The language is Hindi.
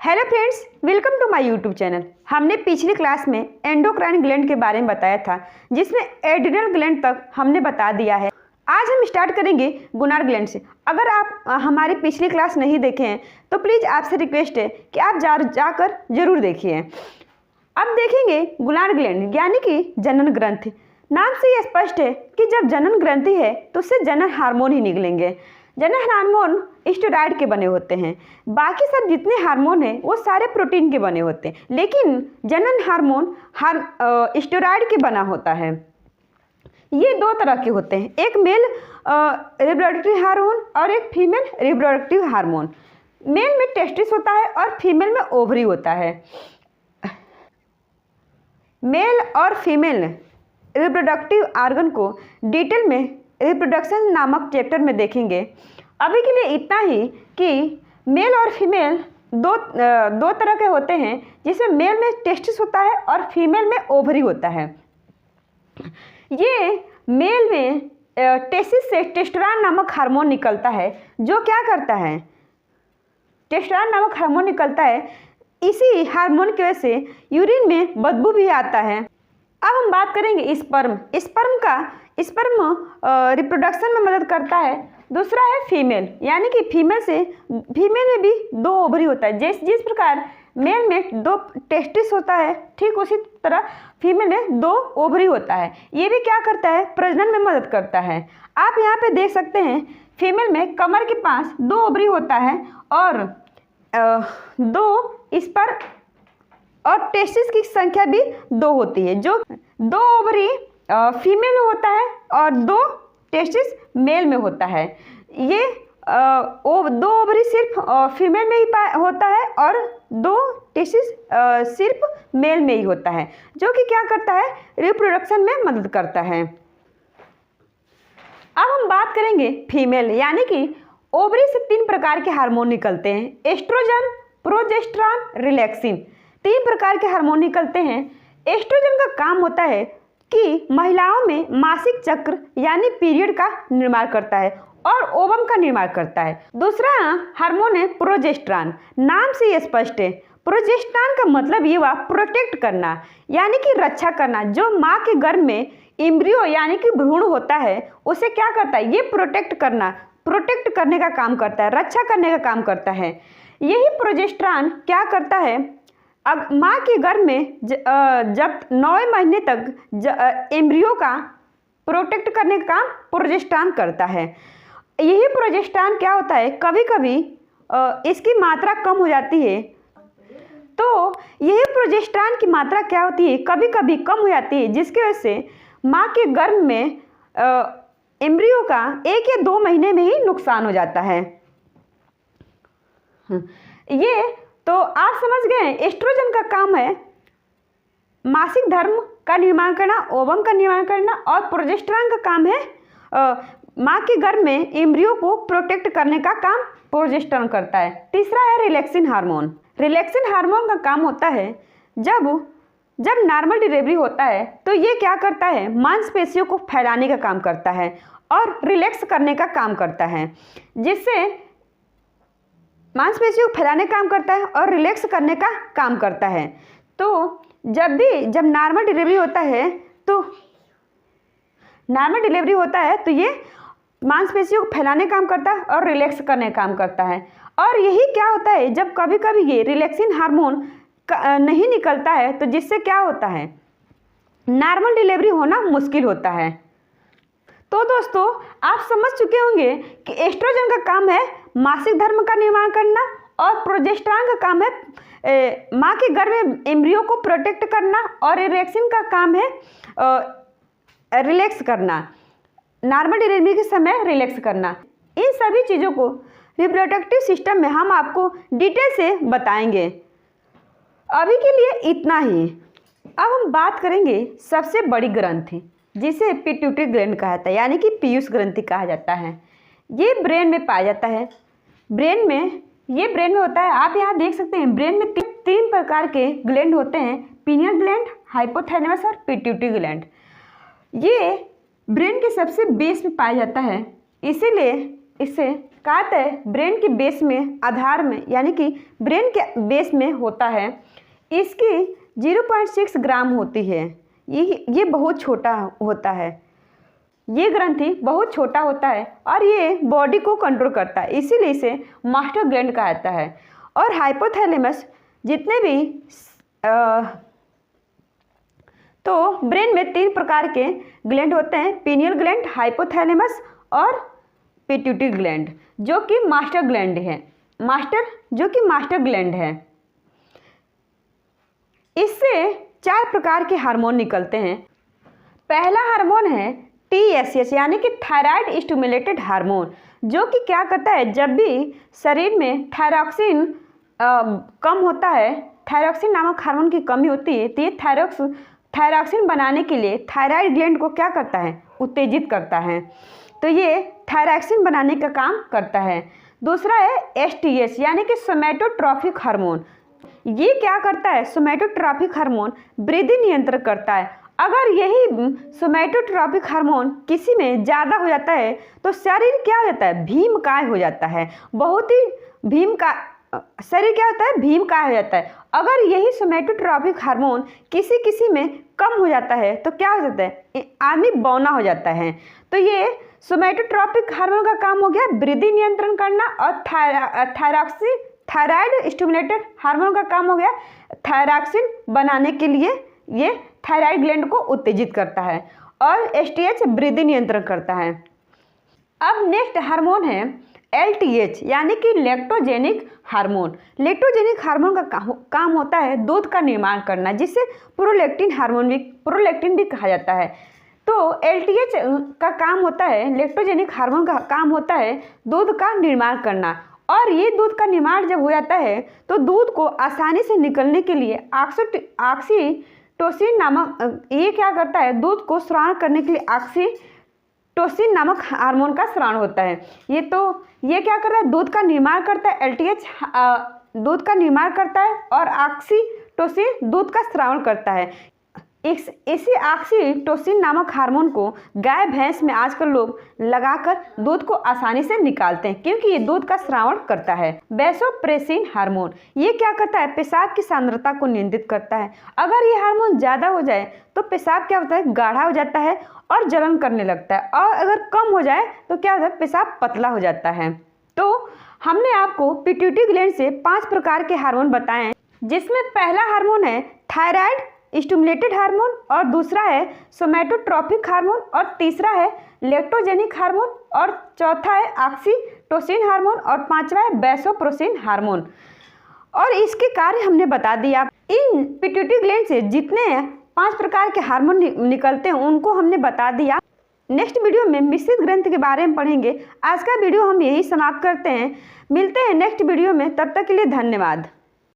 Hello friends, welcome to my YouTube channel. हमने पिछली क्लास में एंडोक्राइन ग्लैंड के बारे में बताया था, जिसमें एड्रिनल ग्लैंड तक हमने बता दिया है। आज हम स्टार्ट करेंगे गोनाड ग्लैंड से। अगर आप हमारी पिछली क्लास नहीं देखे हैं तो प्लीज़ आपसे रिक्वेस्ट है कि आप जाकर जरूर देखिए। अब देखेंगे गोनाड ग्लैंड यानी कि जनन ग्रंथि। नाम से यह स्पष्ट है कि जब जनन ग्रंथि है तो उससे जनन हार्मोन ही निकलेंगे। जनन हार्मोन स्टेरॉयड के बने होते हैं। बाकी सब जितने हार्मोन हैं वो सारे प्रोटीन के बने होते हैं, लेकिन जनन हार्मोन स्टेरॉयड के बना होता है। ये दो तरह के होते हैं, एक मेल रिप्रोडक्टिव हार्मोन और एक फीमेल रिप्रोडक्टिव हार्मोन। मेल में टेस्टिस होता है और फीमेल में ओवरी होता है। मेल और फीमेल रिप्रोडक्टिव ऑर्गन को डिटेल में रिप्रोडक्शन नामक चैप्टर में देखेंगे। अभी के लिए इतना ही कि मेल और फीमेल दो तरह के होते हैं, जिसमें मेल में टेस्टिस होता है और फीमेल में ओवरी होता है। ये मेल में टेस्टिस से टेस्टोस्टेरोन नामक हार्मोन निकलता है, जो क्या करता है, टेस्टोस्टेरोन नामक हार्मोन निकलता है। इसी हार्मोन की वजह से यूरिन में बदबू भी आता है। अब हम बात करेंगे स्पर्म। स्पर्म रिप्रोडक्शन में मदद करता है। दूसरा है फीमेल, यानी कि फीमेल में भी दो ओवरी होता है। जिस प्रकार मेल में दो टेस्टिस होता है, ठीक उसी तरह फीमेल में दो ओवरी होता है। ये भी क्या करता है, प्रजनन में मदद करता है। आप यहाँ पे देख सकते हैं, फीमेल में कमर के पास दो ओवरी होता है और दो स्पर्म और टेस्टिस की संख्या भी दो होती है। जो दो ओवरी फीमेल में होता है और दो टेस्टिस मेल में होता है। ये दो ओवरी सिर्फ फीमेल में ही होता है और दो टेस्टिस सिर्फ मेल में ही होता है, जो कि क्या करता है, रिप्रोडक्शन में मदद करता है। अब हम बात करेंगे फीमेल, यानी कि ओवरी से तीन प्रकार के हार्मोन निकलते हैं, एस्ट्रोजन, प्रोजेस्टेरॉन, रिलैक्सिन। तीन प्रकार के हार्मोन निकलते हैं। एस्ट्रोजन का काम होता है कि महिलाओं में मासिक चक्र यानी पीरियड का निर्माण करता है और ओवम का निर्माण करता है। दूसरा हार्मोन है प्रोजेस्टेरॉन। नाम से ये स्पष्ट है। प्रोजेस्टेरॉन का मतलब ये हुआ प्रोटेक्ट करना, यानी कि रक्षा करना। जो माँ के गर्भ में एम्ब्रियो यानी कि भ्रूण होता है, उसे क्या करता है, ये प्रोटेक्ट करने का काम करता है, रक्षा करने का काम करता है। यही प्रोजेस्टेरॉन क्या करता है, अब माँ के गर्भ में जब 9 महीने तक एम्ब्रियो का प्रोटेक्ट करने का काम प्रोजेस्टेरॉन करता है। यही प्रोजेस्टेरॉन क्या होता है, कभी कभी इसकी मात्रा कम हो जाती है, तो यही प्रोजेस्टेरॉन की मात्रा क्या होती है, कभी कभी कम हो जाती है, जिसकी वजह से माँ के गर्भ में एम्ब्रियो का 1 या 2 महीने में ही नुकसान हो जाता है। ये तो आप समझ गए, एस्ट्रोजन का काम है मासिक धर्म का निर्माण करना, ओवम का निर्माण करना, और प्रोजेस्टेरॉन का काम है माँ के गर्भ में एम्ब्रियो को प्रोटेक्ट करने का काम प्रोजेस्टेरॉन करता है। तीसरा है रिलैक्सिन हार्मोन। रिलैक्सिन हार्मोन का काम होता है जब नॉर्मल डिलीवरी होता है तो ये क्या करता है, मांसपेशियों को फैलाने का काम करता है और रिलैक्स करने का काम करता है, जिससे मांसपेशियों को फैलाने का काम करता है और रिलैक्स करने का काम करता है। तो जब नॉर्मल डिलीवरी होता है तो ये मांसपेशियों को फैलाने का काम करता है और रिलैक्स करने का काम करता है। और यही क्या होता है, जब कभी कभी ये रिलैक्सिन हार्मोन नहीं निकलता है तो जिससे क्या होता है, नॉर्मल डिलीवरी होना मुश्किल होता है। तो दोस्तों, आप समझ चुके होंगे कि एस्ट्रोजन का काम है मासिक धर्म का निर्माण करना और प्रोजेस्टेरॉन का काम है माँ के गर्भ में एम्ब्रियो को प्रोटेक्ट करना, और रिलैक्सिन का काम है रिलैक्स करना, नॉर्मल डिलीवरी के समय रिलैक्स करना। इन सभी चीज़ों को रिप्रोडक्टिव सिस्टम में हम आपको डिटेल से बताएंगे। अभी के लिए इतना ही। अब हम बात करेंगे सबसे बड़ी ग्रंथि, जिसे पिट्यूटरी ग्लैंड कहा जाता है, यानी कि पीयूष ग्रंथि कहा जाता है। ये ब्रेन में पाया जाता है। ब्रेन में होता है। आप यहाँ देख सकते हैं, ब्रेन में तीन प्रकार के ग्लैंड होते हैं, पीनियल ग्लैंड, हाइपोथैलेमस और पिट्यूटरी ग्लैंड। ये ब्रेन के सबसे बेस में पाया जाता है, इसीलिए इससे कहते हैं ब्रेन के बेस में, आधार में, यानी कि ब्रेन के बेस में होता है। इसकी 0.6 ग्राम होती है। ये बहुत छोटा होता है। ये ग्रंथि बहुत छोटा होता है और ये बॉडी को कंट्रोल करता है, इसीलिए इसे मास्टर ग्लैंड कहा जाता है। और हाइपोथैलेमस जितने भी तो ब्रेन में 3 प्रकार के ग्लैंड होते हैं, पीनियल ग्लैंड, हाइपोथैलेमस और पिट्यूटरी ग्लैंड, जो कि मास्टर ग्लैंड है। मास्टर ग्लैंड है। इससे 4 प्रकार के हार्मोन निकलते हैं। पहला हार्मोन है TSH, यानी कि थायराइड स्टिमुलेटेड हार्मोन, जो कि क्या करता है, जब भी शरीर में थायरॉक्सिन कम होता है, थायरॉक्सिन नामक हार्मोन की कमी होती है, तो ये थायरॉक्सिन बनाने के लिए थायराइड ग्लैंड को क्या करता है, उत्तेजित करता है। तो ये थायरॉक्सिन बनाने का काम करता है। दूसरा है STH, यानी कि सोमैटोट्रॉपिक हार्मोन। ये क्या करता है, सोमैटोट्रॉपिक हार्मोन वृद्धि नियंत्रण करता है। अगर यही सोमैटोट्रॉपिक हार्मोन किसी में ज़्यादा हो जाता है तो शरीर क्या हो जाता है, भीमकाय हो जाता है। बहुत ही शरीर क्या होता है, भीमकाय हो जाता है। अगर यही सोमैटोट्रॉपिक हार्मोन किसी में कम हो जाता है तो क्या हो जाता है, आदमी बौना हो जाता है। तो ये सोमैटोट्रॉपिक हार्मोन का काम हो गया वृद्धि नियंत्रण करना, और थायराइड स्टिमुलेटेड हार्मोन का काम हो गया थायरॉक्सिन बनाने के लिए, ये थायराइड ग्लैंड को उत्तेजित करता है, और STH वृद्धि नियंत्रण करता है। अब नेक्स्ट हार्मोन है LTH, यानी कि लैक्टोजेनिक हार्मोन। लैक्टोजेनिक हार्मोन का काम होता है दूध का निर्माण करना, जिसे प्रोलैक्टिन भी कहा जाता है। तो LTH का काम होता है, लैक्टोजेनिक हार्मोन का काम होता है दूध का निर्माण करना। और ये दूध का निर्माण जब हो जाता है तो दूध को आसानी से निकलने के लिए ऑक्सीटोसिन नामक, ये क्या करता है, दूध को स्राव करने के लिए ऑक्सीटोसिन नामक हार्मोन का स्राव होता है। ये क्या करता है, दूध का निर्माण करता है। LTH दूध का निर्माण करता है और ऑक्सीटोसिन दूध का स्राव करता है। इसी ऑक्सीटोसिन नामक हार्मोन को गाय भैंस में आजकल लोग लगाकर दूध को आसानी से निकालते हैं, क्योंकि ये दूध का स्रावण करता है। वैसोप्रेसिन हार्मोन, ये क्या करता है, पेशाब की सांद्रता को नियंत्रित करता है। अगर ये हार्मोन ज़्यादा हो जाए तो पेशाब क्या होता है, गाढ़ा हो जाता है और जलन करने लगता है, और अगर कम हो जाए तो क्या होता है, पेशाब पतला हो जाता है। तो हमने आपको पिट्यूटरी ग्लैंड से 5 प्रकार के हार्मोन बताए, जिसमें पहला हार्मोन है थायराइड स्टिमुलेटेड हार्मोन, और दूसरा है सोमैटोट्रॉपिक हार्मोन, और तीसरा है लैक्टोजेनिक हार्मोन, और चौथा है ऑक्सीटोसिन हार्मोन, और पांचवा है वैसोप्रेसिन हार्मोन। और इसके कार्य हमने बता दिया। इन पिट्यूटरी ग्लैंड से जितने 5 प्रकार के हार्मोन निकलते हैं उनको हमने बता दिया। नेक्स्ट वीडियो में मिश्रित ग्रंथि के बारे में पढ़ेंगे। आज का वीडियो हम यही समाप्त करते हैं। मिलते हैं नेक्स्ट वीडियो में, तब तक के लिए धन्यवाद।